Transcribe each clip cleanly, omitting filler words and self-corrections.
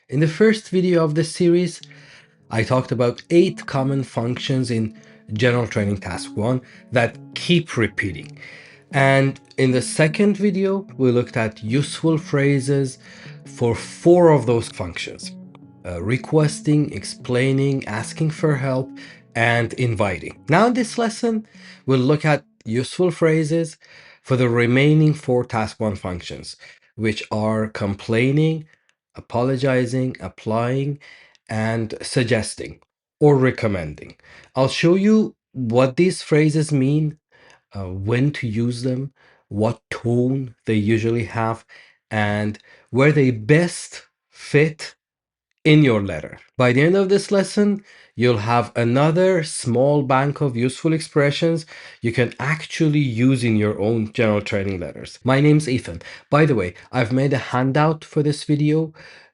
In the first video of this series, I talked about 8 common functions in General Training Task 1 that keep repeating. And in the second video, we looked at useful phrases for 4 of those functions: requesting, explaining, asking for help, and inviting. Now in this lesson, we'll look at useful phrases for the remaining 4 Task 1 functions, which are complaining, apologizing, applying, and suggesting or recommending. I'll show you what these phrases mean, when to use them, what tone they usually have, and where they best fit in your letter. By the end of this lesson, you'll have another small bank of useful expressions you can actually use in your own general training letters. My name's Ethan. By the way, I've made a handout for this video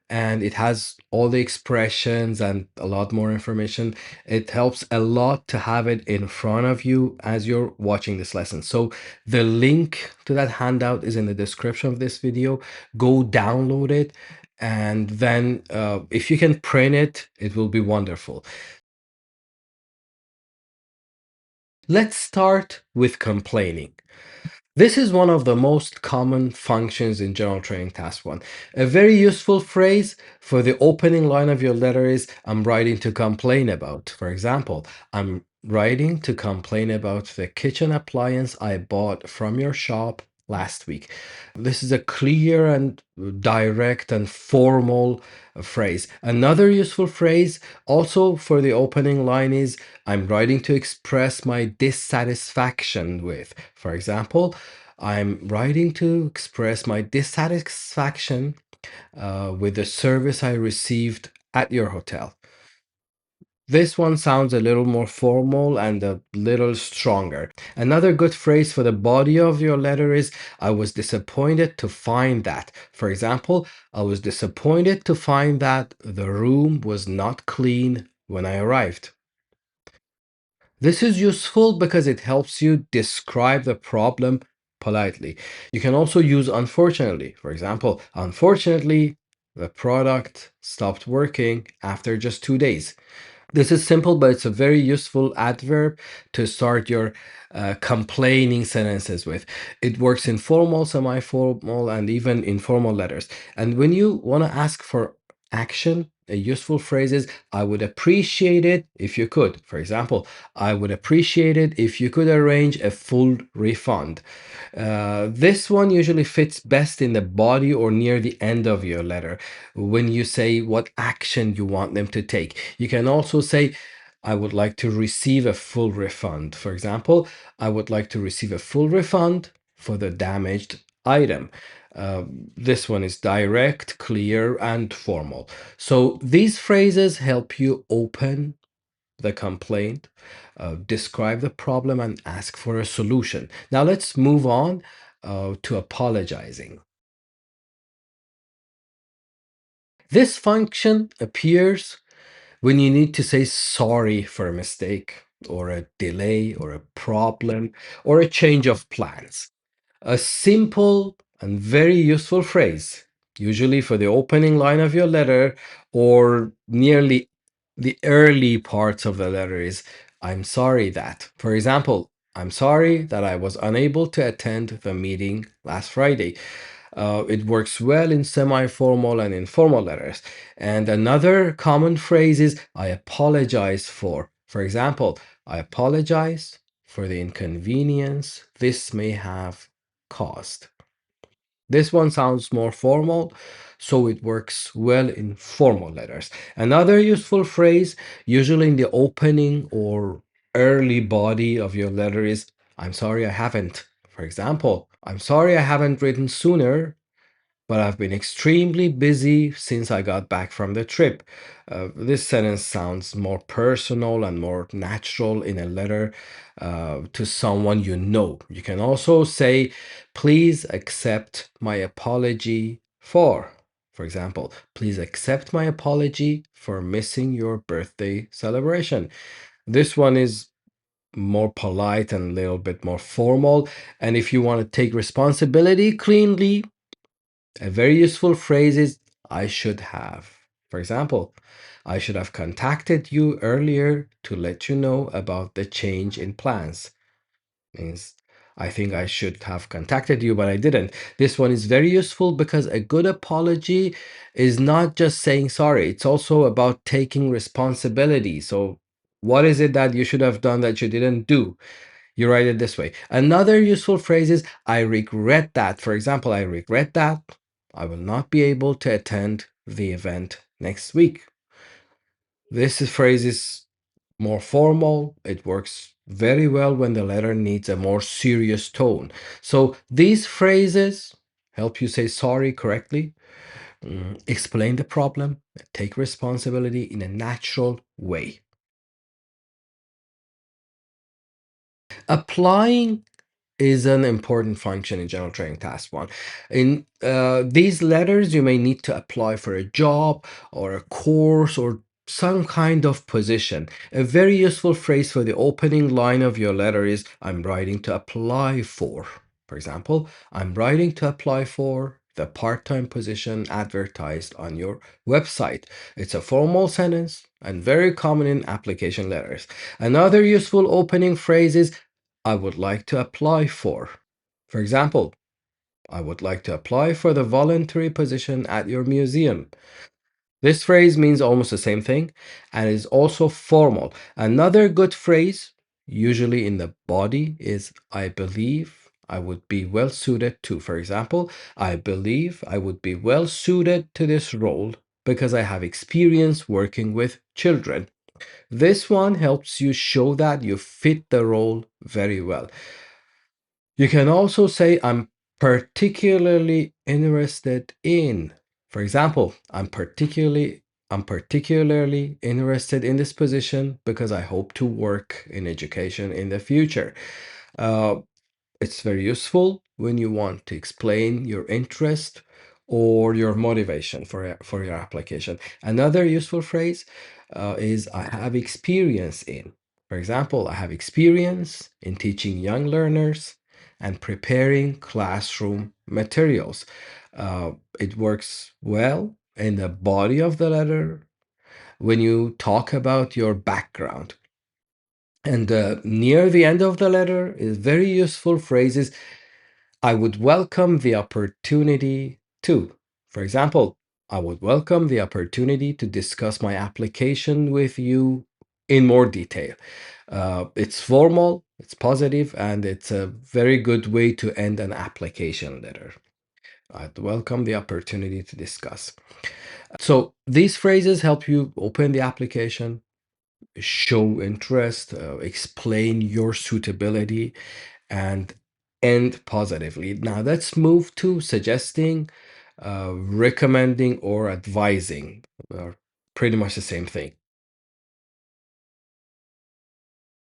and it has all the expressions and a lot more information. It helps a lot to have it in front of you as you're watching this lesson. So the link to that handout is in the description of this video. Go download it, and then if you can print it, it will be wonderful. Let's start with complaining. This is one of the most common functions in General Training Task 1. A very useful phrase for the opening line of your letter is, I'm writing to complain about. For example, I'm writing to complain about the kitchen appliance I bought from your shop last week. This is a clear and direct and formal phrase. Another useful phrase also for the opening line is, I'm writing to express my dissatisfaction with. For example, I'm writing to express my dissatisfaction with the service I received at your hotel. This one sounds a little more formal and a little stronger. Another good phrase for the body of your letter is, I was disappointed to find that. For example, I was disappointed to find that the room was not clean when I arrived. This is useful because it helps you describe the problem politely. You can also use unfortunately. For example, unfortunately, the product stopped working after just 2 days. This is simple, but it's a very useful adverb to start your complaining sentences with. It works in formal, semi-formal, and even informal letters. And when you want to ask for action, a useful phrase is, I would appreciate it if you could. For example, I would appreciate it if you could arrange a full refund. This one usually fits best in the body or near the end of your letter when you say what action you want them to take. You can also say, I would like to receive a full refund. For example, I would like to receive a full refund for the damaged item. This one is direct, clear, and formal. So these phrases help you open the complaint, describe the problem, and ask for a solution. Now let's move on to apologizing. This function appears when you need to say sorry for a mistake, or a delay, or a problem, or a change of plans. A simple and very useful phrase, usually for the opening line of your letter or nearly the early parts of the letter, is, I'm sorry that. For example, I'm sorry that I was unable to attend the meeting last Friday. It works well in semi-formal and informal letters. And another common phrase is, I apologize for. For example, I apologize for the inconvenience this may have caused. This one sounds more formal, so it works well in formal letters. Another useful phrase, usually in the opening or early body of your letter, is, I'm sorry I haven't. For example, I'm sorry I haven't written sooner, but I've been extremely busy since I got back from the trip. This sentence sounds more personal and more natural in a letter to someone you know. You can also say, please accept my apology for example, please accept my apology for missing your birthday celebration. This one is more polite and a little bit more formal. And if you want to take responsibility cleanly, a very useful phrase is, I should have. For example, I should have contacted you earlier to let you know about the change in plans. Means I think I should have contacted you, but I didn't. This one is very useful because a good apology is not just saying sorry, it's also about taking responsibility. So, what is it that you should have done that you didn't do? You write it this way. Another useful phrase is I regret that. For example, I regret that I will not be able to attend the event next week. Phrase is more formal. It works very well when the letter needs a more serious tone. So these phrases help you say sorry correctly, explain the problem, take responsibility in a natural way. Applying is an important function in General Training Task 1. In these letters, you may need to apply for a job or a course or some kind of position. A very useful phrase for the opening line of your letter is, I'm writing to apply for. For example, I'm writing to apply for the part-time position advertised on your website. It's a formal sentence and very common in application letters. Another useful opening phrase is, I would like to apply for. For example, I would like to apply for the voluntary position at your museum. This phrase means almost the same thing and is also formal. Another good phrase, usually in the body, is I believe I would be well suited to. For example, I believe I would be well suited to this role because I have experience working with children. This one helps you show that you fit the role very well. You can also say, I'm particularly interested in. For example, I'm particularly interested in this position because I hope to work in education in the future. Uh, it's very useful when you want to explain your interest or your motivation for your application. Another useful phrase is I have experience in. For example, I have experience in teaching young learners and preparing classroom materials. It works well in the body of the letter when you talk about your background. And near the end of the letter is very useful phrases. I would welcome the opportunity to. For example, I would welcome the opportunity to discuss my application with you in more detail. It's formal, it's positive, and it's a very good way to end an application letter. I'd welcome the opportunity to discuss. So these phrases help you open the application, show interest, explain your suitability, and end positively. Now let's move to suggesting, recommending, or advising. Pretty much the same thing.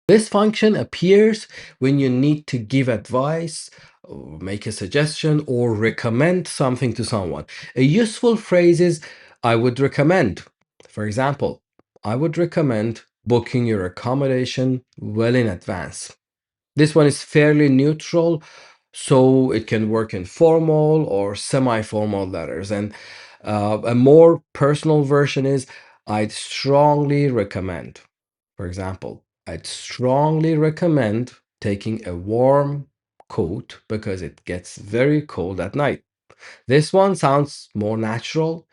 This function appears when you need to give advice, or make a suggestion, or recommend something to someone. A useful phrase is, I would recommend. For example, I would recommend booking your accommodation well in advance. This one is fairly neutral, so it can work in formal or semi-formal letters. And a more personal version is, I'd strongly recommend. For example, I'd strongly recommend taking a warm coat because it gets very cold at night. This one sounds more natural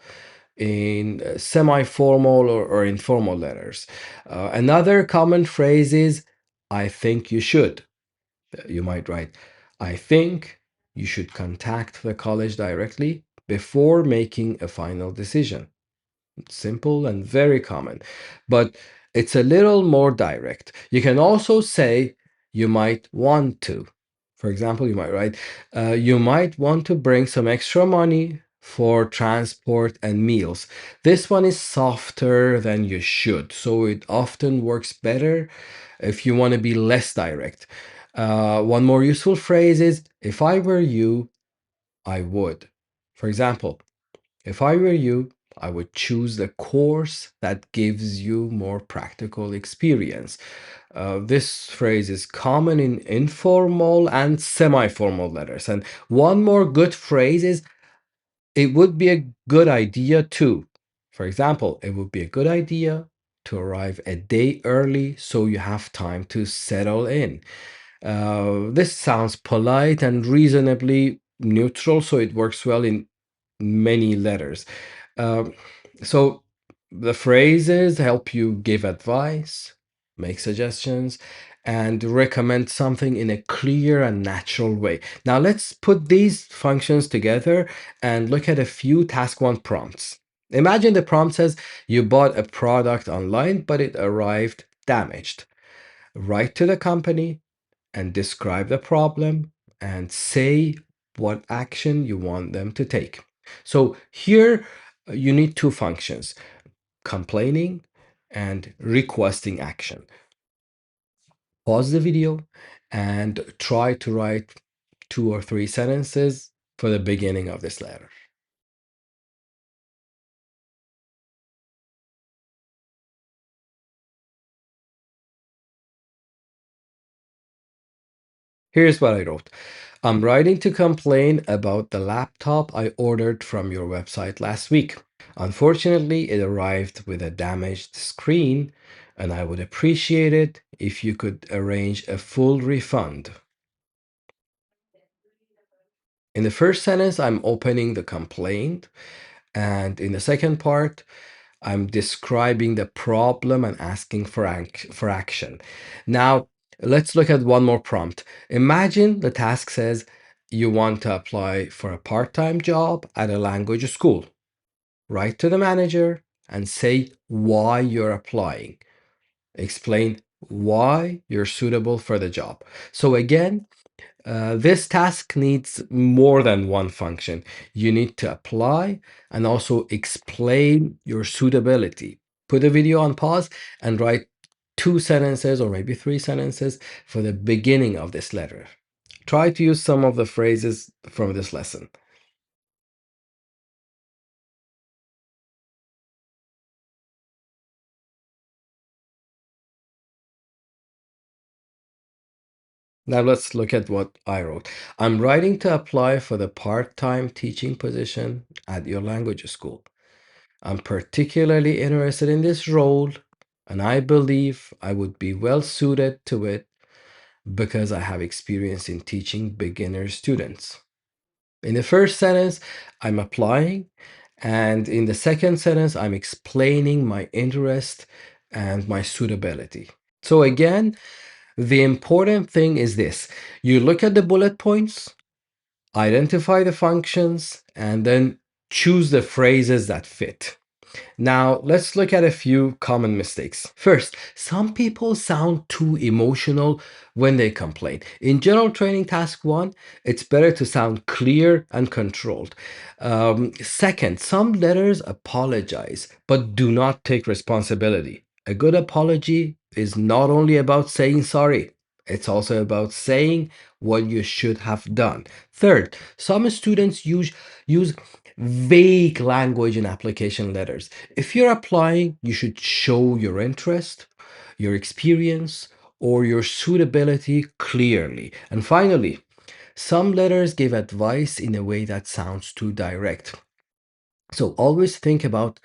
in semi-formal or informal letters. Another common phrase is, I think you should. You might write, I think you should contact the college directly before making a final decision. Simple and very common, but it's a little more direct. You can also say you might want to. For example, you might write, you might want to bring some extra money for transport and meals. This one is softer than you should, so it often works better if you want to be less direct. One more useful phrase is, if I were you, I would. For example, if I were you, I would choose the course that gives you more practical experience. This phrase is common in informal and semi-formal letters. And one more good phrase is, it would be a good idea too. For example, it would be a good idea to arrive a day early so you have time to settle in. This sounds polite and reasonably neutral, so it works well in many letters. Um, so the phrases help you give advice, make suggestions, and recommend something in a clear and natural way. Now let's put these functions together and look at a few task one prompts. Imagine the prompt says you bought a product online, but it arrived damaged. Write to the company and describe the problem and say what action you want them to take. So here you need two functions: complaining and requesting action. Pause the video and try to write 2 or 3 sentences for the beginning of this letter. Here's what I wrote. I'm writing to complain about the laptop I ordered from your website last week. Unfortunately, it arrived with a damaged screen, and I would appreciate it if you could arrange a full refund. In the first sentence, I'm opening the complaint, and in the second part, I'm describing the problem and asking for action. Now, let's look at one more prompt. Imagine the task says you want to apply for a part-time job at a language school. Write to the manager and say why you're applying. Explain why you're suitable for the job. So again, this task needs more than one function. You need to apply and also explain your suitability. Put the video on pause and write 2 sentences or maybe 3 sentences for the beginning of this letter. Try to use some of the phrases from this lesson. Now let's look at what I wrote. I'm writing to apply for the part-time teaching position at your language school. I'm particularly interested in this role, and I believe I would be well suited to it because I have experience in teaching beginner students. In the first sentence, I'm applying, and in the second sentence, I'm explaining my interest and my suitability. So again, the important thing is this: you look at the bullet points, identify the functions, and then choose the phrases that fit. Now, let's look at a few common mistakes. First, some people sound too emotional when they complain. In General Training Task 1, it's better to sound clear and controlled. Second, some letters apologize but do not take responsibility. A good apology is not only about saying sorry, it's also about saying what you should have done. Third, some students use vague language in application letters. If you're applying, you should show your interest, your experience, or your suitability clearly. And finally, some letters give advice in a way that sounds too direct. So always think about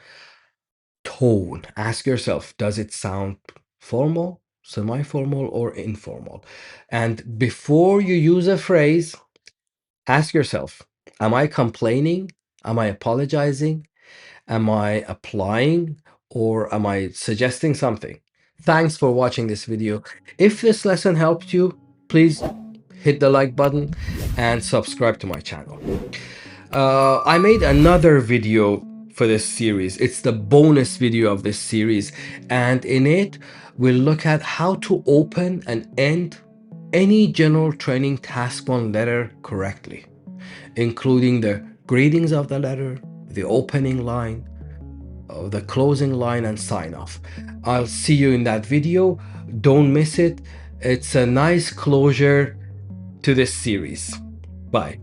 tone. Ask yourself, does it sound formal, semi-formal, or informal? And before you use a phrase, ask yourself, am I complaining? Am I apologizing? Am I applying, or am I suggesting something? Thanks for watching this video. If this lesson helped you, please hit the like button and subscribe to my channel. I made another video for this series. It's the bonus video of this series, and in it we'll look at how to open and end any General Training Task 1 letter correctly, including the greetings of the letter, the opening line, the closing line, and sign off. I'll see you in that video. Don't miss it. It's a nice closure to this series. Bye.